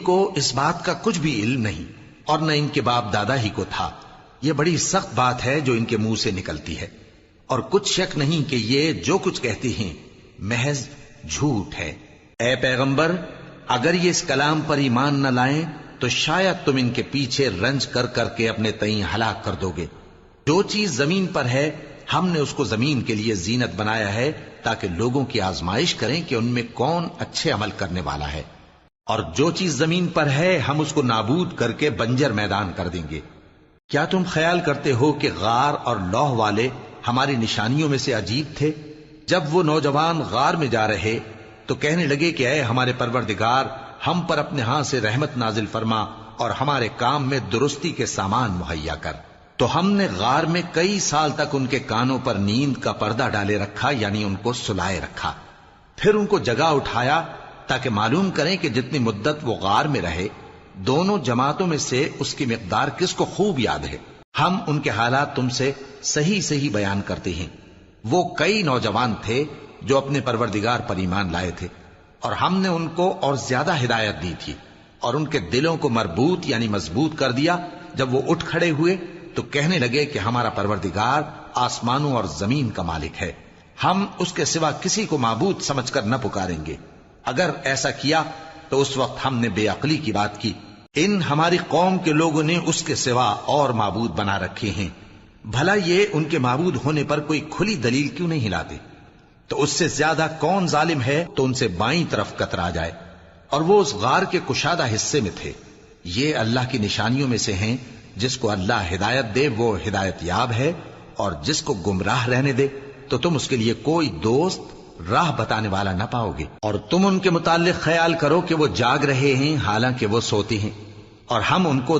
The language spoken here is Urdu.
کو اس بات کا کچھ بھی علم نہیں اور نہ ان کے باپ دادا ہی کو تھا. یہ بڑی سخت بات ہے جو ان کے منہ سے نکلتی ہے، اور کچھ شک نہیں کہ یہ جو کچھ کہتے ہیں محض جھوٹ ہے. اے پیغمبر، اگر یہ اس کلام پر ایمان نہ لائیں تو شاید تم ان کے پیچھے رنج کر کر کے اپنے تئیں ہلاک کر دو گے. جو چیز زمین پر ہے ہم نے اس کو زمین کے لیے زینت بنایا ہے تاکہ لوگوں کی آزمائش کریں کہ ان میں کون اچھے عمل کرنے والا ہے، اور جو چیز زمین پر ہے ہم اس کو نابود کر کے بنجر میدان کر دیں گے. کیا تم خیال کرتے ہو کہ غار اور لوح والے ہماری نشانیوں میں سے عجیب تھے؟ جب وہ نوجوان غار میں جا رہے تو کہنے لگے کہ اے ہمارے پروردگار، ہم پر اپنے ہاں سے رحمت نازل فرما اور ہمارے کام میں درستی کے سامان مہیا کر. تو ہم نے غار میں کئی سال تک ان کے کانوں پر نیند کا پردہ ڈالے رکھا، یعنی ان کو سلائے رکھا. پھر ان کو جگا اٹھایا تاکہ معلوم کریں کہ جتنی مدت وہ غار میں رہے دونوں جماعتوں میں سے اس کی مقدار کس کو خوب یاد ہے. ہم ان کے حالات تم سے صحیح صحیح بیان کرتے ہیں. وہ کئی نوجوان تھے جو اپنے پروردگار پر ایمان لائے تھے، اور ہم نے ان کو اور زیادہ ہدایت دی تھی، اور ان کے دلوں کو مربوط یعنی مضبوط کر دیا. جب وہ اٹھ کھڑے ہوئے تو کہنے لگے کہ ہمارا پروردگار آسمانوں اور زمین کا مالک ہے، ہم اس کے سوا کسی کو معبود سمجھ کر نہ پکاریں گے. اگر ایسا کیا تو اس وقت ہم نے بے عقلی کی بات کی. ان ہماری قوم کے لوگوں نے اس کے سوا اور معبود بنا رکھے ہیں. بھلا یہ ان کے معبود ہونے پر کوئی کھلی دلیل کیوں نہیں لاتے؟ تو اس سے زیادہ کون ظالم ہے تو ان سے بائیں طرف کترا جائے. اور وہ اس غار کے کشادہ حصے میں تھے. یہ اللہ کی نشانیوں میں سے ہیں. جس کو اللہ ہدایت دے وہ ہدایت یاب ہے، اور جس کو گمراہ رہنے دے تو تم اس کے لیے کوئی دوست راہ بتانے والا نہ پاؤ گے. اور تم ان کے متعلق خیال کرو کہ وہ جاگ رہے ہیں حالانکہ وہ سوتے ہیں، اور ہم ان کو